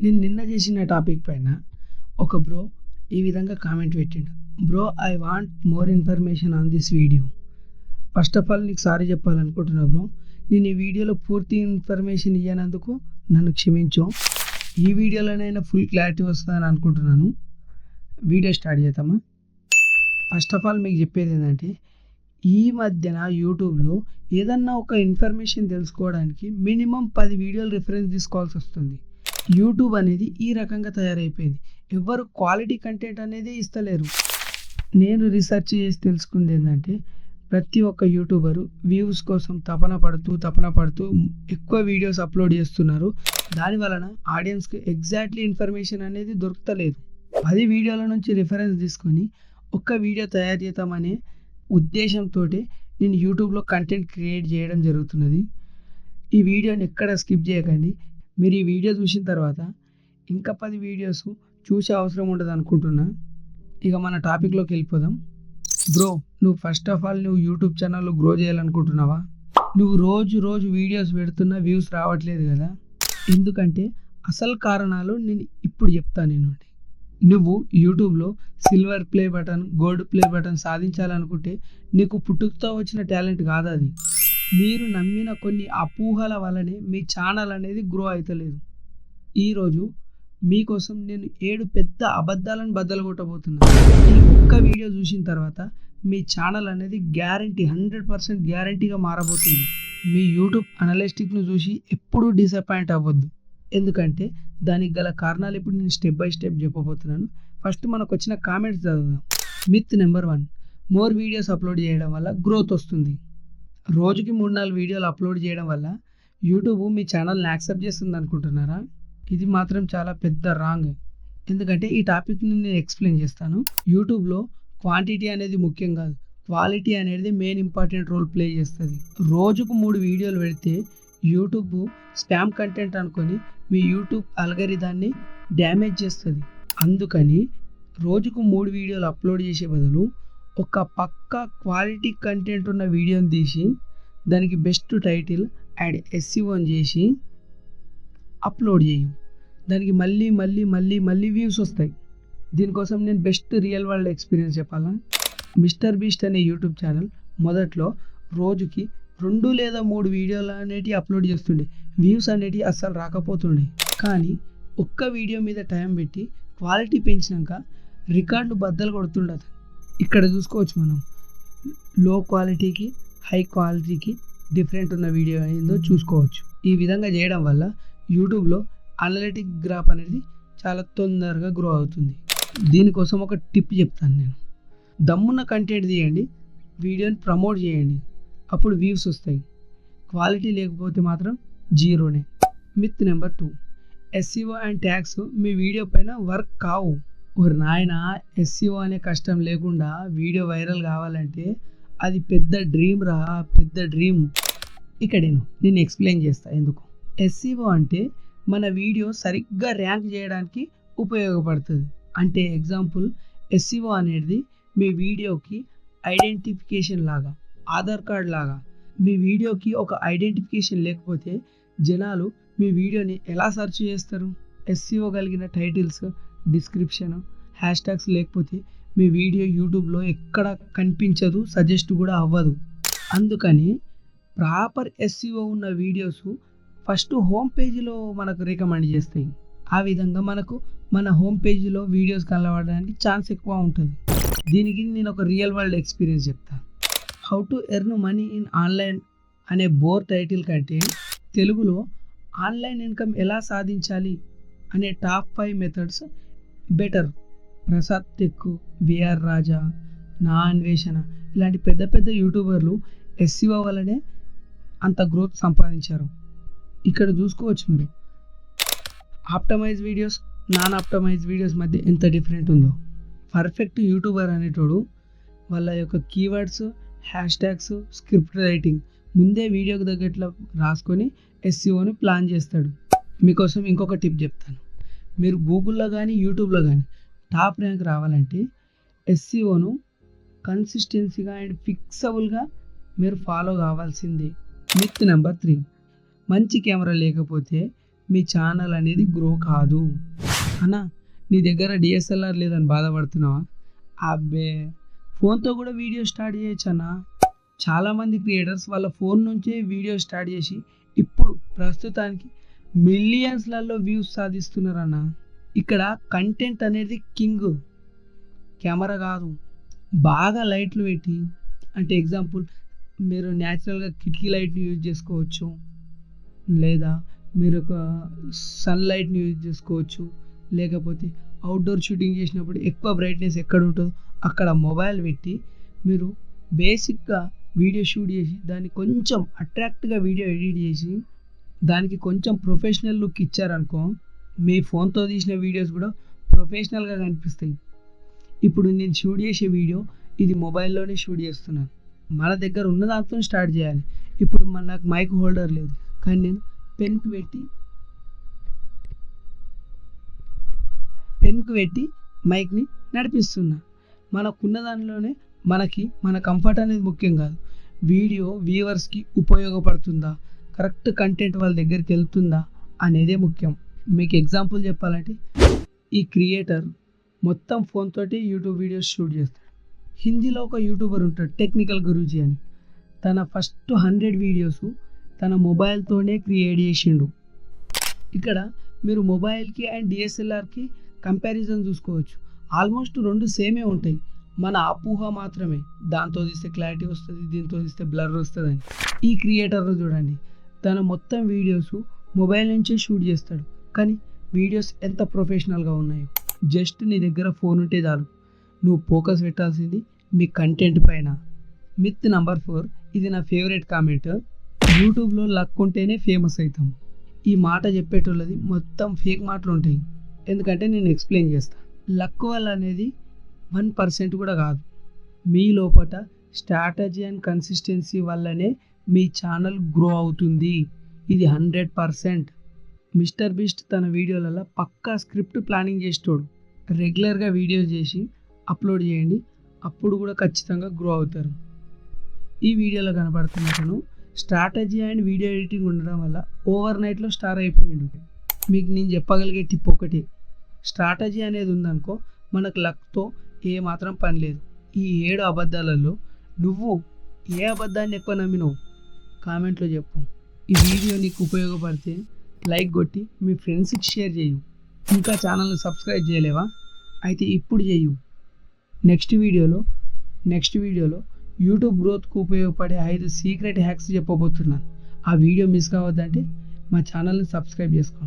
నేను నిన్న చేసిన టాపిక్ పైన ఒక బ్రో ఈ విధంగా కామెంట్ పెట్టిండు. Bro, I want more information on this video. First of all నీకు సారీ చెప్పాలనుకుంటున్నా బ్రో. నేను ఈ వీడియోలో పూర్తి ఇన్ఫర్మేషన్ ఇవ్వనందుకు నన్ను క్షమించు. ఈ వీడియోలోనైనా ఫుల్ క్లారిటీ వస్తుందని అనుకుంటున్నాను. వీడియో స్టార్ట్ చేద్దామా? ఫస్ట్ ఆఫ్ ఆల్ మీకు చెప్పేది ఏంటంటే, ఈ మధ్యన యూట్యూబ్లో ఏదన్నా ఒక ఇన్ఫర్మేషన్ తెలుసుకోవడానికి మినిమం 10 వీడియోలు రిఫరెన్స్ తీసుకోవాల్సి వస్తుంది. యూట్యూబ్ అనేది ఈ రకంగా తయారైపోయింది. ఎవ్వరు క్వాలిటీ కంటెంట్ అనేది ఇస్తలేరు. నేను రీసెర్చ్ చేసి తెలుసుకుంది ఏంటంటే, ప్రతి ఒక్క యూట్యూబరు వ్యూస్ కోసం తపన పడుతూ ఎక్కువ వీడియోస్ అప్లోడ్ చేస్తున్నారు. దాని వలన ఆడియన్స్కి ఎగ్జాక్ట్లీ ఇన్ఫర్మేషన్ అనేది దొరుకుతలేదు. 10 వీడియోల నుంచి రిఫరెన్స్ తీసుకొని ఒక్క వీడియో తయారు చేద్దామనే ఉద్దేశంతో నేను యూట్యూబ్లో కంటెంట్ క్రియేట్ చేయడం జరుగుతున్నది. ఈ వీడియోని ఎక్కడ స్కిప్ చేయకండి. మీరు ఈ వీడియో చూసిన తర్వాత ఇంకా 10 వీడియోస్ చూసే అవసరం ఉండదు అనుకుంటున్నా. ఇక మన టాపిక్లోకి వెళ్ళిపోదాం. బ్రో, నువ్వు ఫస్ట్ ఆఫ్ ఆల్ నువ్వు యూట్యూబ్ ఛానల్లో గ్రో చేయాలనుకుంటున్నావా? నువ్వు రోజు వీడియోస్ పెడుతున్నా వ్యూస్ రావట్లేదు కదా? ఎందుకంటే అసలు కారణాలు నేను ఇప్పుడు చెప్తాను. నువ్వు యూట్యూబ్లో silver play button, gold play button సాధించాలనుకుంటే నీకు పుట్టుకతో వచ్చిన టాలెంట్ కాదు అది. మీరు నమ్మిన కొన్ని అపోహల వల్లనే మీ ఛానల్ అనేది గ్రో అవుతలేదు. ఈరోజు మీకోసం నేను 7 పెద్ద అబద్ధాలను బద్దలుగొట్టబోతున్నాను. ఈ ఒక్క వీడియో చూసిన తర్వాత మీ ఛానల్ అనేది గ్యారంటీ 100% గ్యారంటీగా మారబోతుంది. మీ యూట్యూబ్ అనలిస్టిక్ను చూసి ఎప్పుడూ డిసప్పాయింట్ అవ్వద్దు. ఎందుకంటే దానికి గల కారణాలు ఇప్పుడు నేను స్టెప్ బై స్టెప్ చెప్పబోతున్నాను. ఫస్ట్ మనకు వచ్చిన కామెంట్స్ చదువుదాం. Myth number 1, more videos upload చేయడం వల్ల గ్రోత్ వస్తుంది. రోజుకి 3-4 వీడియోలు అప్లోడ్ చేయడం వల్ల యూట్యూబ్ మీ ఛానల్ని యాక్సెప్ట్ చేస్తుంది అనుకుంటున్నారా? ఇది మాత్రం చాలా పెద్ద రాంగ్. ఎందుకంటే ఈ టాపిక్ని నేను ఎక్స్ప్లెయిన్ చేస్తాను. యూట్యూబ్లో క్వాంటిటీ అనేది ముఖ్యం కాదు, క్వాలిటీ అనేది మెయిన్ ఇంపార్టెంట్ రోల్ ప్లే చేస్తుంది. రోజుకు 3 వీడియోలు పెడితే యూట్యూబ్ స్పామ్ కంటెంట్ అనుకొని మీ యూట్యూబ్ అల్గరిథాన్ని డ్యామేజ్ చేస్తుంది. అందుకని రోజుకు 3 వీడియోలు అప్లోడ్ చేసే బదులు ఒక పక్కా క్వాలిటీ కంటెంట్ ఉన్న వీడియోని తీసి దానికి బెస్ట్ టైటిల్ అండ్ SEO చేసి అప్లోడ్ చేయు. దానికి మళ్ళీ వ్యూస్ వస్తాయి. దీనికోసం నేను బెస్ట్ రియల్ వరల్డ్ ఎక్స్పీరియన్స్ చెప్పాలా? మిస్టర్ బీస్ట్ అనే యూట్యూబ్ ఛానల్ మొదట్లో రోజుకి 2 లేదా 3 వీడియోలు అనేటివి అప్లోడ్ చేస్తుండే. వ్యూస్ అనేటివి అస్సలు రాకపోతుండే. కానీ ఒక్క వీడియో మీద టైం పెట్టి క్వాలిటీ పెంచినాక రికార్డులు బద్దలు కొడుతుండదు. ఇక్కడ చూసుకోవచ్చు మనం లో క్వాలిటీకి హై క్వాలిటీకి డిఫరెంట్ ఉన్న వీడియో ఏందో చూసుకోవచ్చు. ఈ విధంగా చేయడం వల్ల యూట్యూబ్లో అనలిటిక్ గ్రాఫ్ అనేది చాలా తొందరగా గ్రో అవుతుంది. దీనికోసం ఒక టిప్ చెప్తాను నేను. దమ్మున్న కంటెంట్ తీయండి, వీడియోని ప్రమోట్ చేయండి, అప్పుడు వ్యూస్ వస్తాయి. క్వాలిటీ లేకపోతే మాత్రం జీరోనే. Myth number 2, SEO and tags మీ వీడియో పైన వర్క్ కావు. ఓరి నాయన, SEO అనే కష్టం లేకుండా వీడియో వైరల్ కావాలంటే అది పెద్ద డ్రీమ్ రా, పెద్ద డ్రీమ్. ఇక్కడ నేను ఎక్స్ప్లెయిన్ చేస్తాను ఎందుకు. SEO అంటే మన వీడియో సరిగ్గా ర్యాంక్ చేయడానికి ఉపయోగపడుతుంది. అంటే ఎగ్జాంపుల్, SEO అనేది మీ వీడియోకి ఐడెంటిఫికేషన్ లాగా, ఆధార్ కార్డ్ లాగా. మీ వీడియోకి ఒక ఐడెంటిఫికేషన్ లేకపోతే జనాలు మీ వీడియోని ఎలా సెర్చ్ చేస్తారు? SEO కలిగిన టైటిల్స్, డిస్క్రిప్షన్, హ్యాష్ ట్యాగ్స్ లేకపోతే మీ వీడియో యూట్యూబ్లో ఎక్కడ కనిపించదు, సజెస్ట్ కూడా అవ్వదు. అందుకని ప్రాపర్ SEO ఉన్న వీడియోస్ ఫస్ట్ హోమ్ పేజీలో మనకు రికమెండ్ చేస్తాయి. ఆ విధంగా మనకు మన హోమ్ పేజీలో వీడియోస్ కనబడడానికి ఛాన్స్ ఎక్కువ ఉంటుంది. దీనికి నేను ఒక రియల్ వరల్డ్ ఎక్స్పీరియన్స్ చెప్తాను. How to earn money in online అనే బోర్ టైటిల్ కంటే తెలుగులో ఆన్లైన్ ఇన్కమ్ ఎలా సాధించాలి అనే top 5 methods better. Prasad tech, VR రాజా, నా అన్వేషణ ఇలాంటి పెద్ద యూట్యూబర్లు SEO వల్లనే అంత గ్రోత్ సంపాదించారు. ఇక్కడ చూసుకోవచ్చు మీరు. Optimise videos, non optimise videos మధ్య ఎంత డిఫరెంట్ ఉందో. పర్ఫెక్ట్ యూట్యూబర్ అనేటోడు వాళ్ళ యొక్క keywords, hash tags, script writing ముందే వీడియోకి తగ్గట్లా రాసుకొని SEOని ప్లాన్ చేస్తాడు. మీకోసం ఇంకొక టిప్ చెప్తాను. మీరు గూగుల్లో కానీ యూట్యూబ్లో కానీ టాప్ ర్యాంక్ రావాలంటే SEOను కన్సిస్టెన్సీగా అండ్ ఫిక్సబుల్గా మీరు ఫాలో కావాల్సిందే. మిత్ నెంబర్ 3, మంచి కెమెరా లేకపోతే మీ ఛానల్ అనేది గ్రో కాదు. అన్నా, నీ దగ్గర డిఎస్ఎల్ఆర్ లేదని బాధపడుతున్నావా? అబ్బే, ఫోన్తో కూడా వీడియో స్టార్ట్ చేయొచ్చు అన్న. చాలామంది క్రియేటర్స్ వాళ్ళ ఫోన్ నుంచే వీడియో స్టార్ట్ చేసి ఇప్పుడు ప్రస్తుతానికి మిలియన్స్లలో వ్యూస్ సాధిస్తున్నారన్న. ఇక్కడ కంటెంట్ అనేది కింగ్, కెమెరా కాదు. బాగా లైట్లు పెట్టి, అంటే ఎగ్జాంపుల్ మీరు న్యాచురల్గా కిటికీ లైట్ని యూజ్ చేసుకోవచ్చు, లేదా మీరు ఒక సన్ లైట్ని యూజ్ చేసుకోవచ్చు, లేకపోతే అవుట్డోర్ షూటింగ్ చేసినప్పుడు ఎక్కువ బ్రైట్నెస్ ఎక్కడ ఉంటుందో అక్కడ మొబైల్ పెట్టి మీరు బేసిక్గా వీడియో షూట్ చేసి దాన్ని కొంచెం అట్రాక్ట్గా వీడియో ఎడిట్ చేసి దానికి కొంచెం ప్రొఫెషనల్ లుక్ ఇచ్చారనుకో, మీ ఫోన్తో తీసిన వీడియోస్ కూడా ప్రొఫెషనల్గా కనిపిస్తాయి. ఇప్పుడు నేను షూట్ చేసే వీడియో ఇది మొబైల్లోనే షూట్ చేస్తున్నాను. మన దగ్గర ఉన్న దాంతో స్టార్ట్ చేయాలి. ఇప్పుడు నాకు మైక్ హోల్డర్ లేదు, కానీ నేను పెన్కు పెట్టి మైక్ని నడిపిస్తున్నా. మనకున్న దానిలోనే మన కంఫర్ట్ అనేది ముఖ్యం కాదు. వీడియో వ్యూవర్స్కి ఉపయోగపడుతుందా, కరెక్ట్ కంటెంట్ వాళ్ళ దగ్గరికి వెళ్తుందా అనేదే ముఖ్యం. మీకు ఎగ్జాంపుల్ చెప్పాలంటే ఈ క్రియేటర్ మొత్తం ఫోన్ తోటి యూట్యూబ్ వీడియోస్ షూట్ చేస్తాడు. హిందీలో ఒక యూట్యూబర్ ఉంటాడు టెక్నికల్ గురూజీ అని. తన ఫస్ట్ 100 వీడియోస్ తన మొబైల్తోనే క్రియేట్ చేసిండు. ఇక్కడ మీరు మొబైల్కి అండ్ డిఎస్ఎల్ఆర్కి కంపారిజన్ చూసుకోవచ్చు. ఆల్మోస్ట్ రెండు సేమే ఉంటాయి. మన అపోహ మాత్రమే, దాంతో తీస్తే క్లారిటీ వస్తుంది, దీంతో తీస్తే బ్లర్ వస్తుంది అని. ఈ క్రియేటర్ను చూడండి, తన మొత్తం వీడియోస్ మొబైల్ నుంచే షూట్ చేస్తాడు, కానీ వీడియోస్ ఎంత ప్రొఫెషనల్గా ఉన్నాయో. జస్ట్ నీ దగ్గర ఫోన్ ఉంటే చాలు. నువ్వు ఫోకస్ పెట్టాల్సింది మీ కంటెంట్ పైన. మిత్ నెంబర్ 4, ఇది నా ఫేవరెట్ కామెంట్. యూట్యూబ్లో లక్ ఉంటేనే ఫేమస్ అవుతాం. ఈ మాట చెప్పేటోళ్ళది మొత్తం ఫేక్ మాటలు ఉంటాయి. ఎందుకంటే నేను ఎక్స్ప్లెయిన్ చేస్తాను. లక్ వల్ల అనేది 1% కూడా కాదు. మీ లోపల స్ట్రాటజీ అండ్ కన్సిస్టెన్సీ వల్లనే మీ ఛానల్ గ్రో అవుతుంది. ఇది 100%. మిస్టర్ బీస్ట్ తన వీడియోలలో పక్కా స్క్రిప్ట్ ప్లానింగ్ చేసేటోడు. రెగ్యులర్గా వీడియోస్ చేసి అప్లోడ్ చేయండి, అప్పుడు కూడా ఖచ్చితంగా గ్రో అవుతారు. ఈ వీడియోలో కనపడుతున్నట్టు స్ట్రాటజీ అండ్ వీడియో ఎడిటింగ్ ఉండడం వల్ల ఓవర్ నైట్లో స్టార్ అయిపోయిండు. మీకు నేను చెప్పగలిగే టిప్ ఒకటి, స్ట్రాటజీ అనేది ఉందనుకో, మనకు లక్తో ఏమాత్రం పని లేదు. ఈ 7 అబద్ధాలలో నువ్వు ఏ అబద్ధాన్ని ఎక్కువ నమ్మినావు కామెంట్లో చెప్పు. ఈ వీడియో నీకు ఉపయోగపడితే లైక్ కొట్టి మీ ఫ్రెండ్స్కి షేర్ చేయు. ఇంకా ఛానల్ని సబ్స్క్రైబ్ చేయలేవా? అయితే ఇప్పుడు చేయు. నెక్స్ట్ వీడియోలో యూట్యూబ్ గ్రోత్కు ఉపయోగపడే 5 సీక్రెట్ హ్యాక్స్ చెప్పబోతున్నాను. ఆ వీడియో మిస్ కావద్దంటే మా ఛానల్ని సబ్స్క్రైబ్ చేసుకో.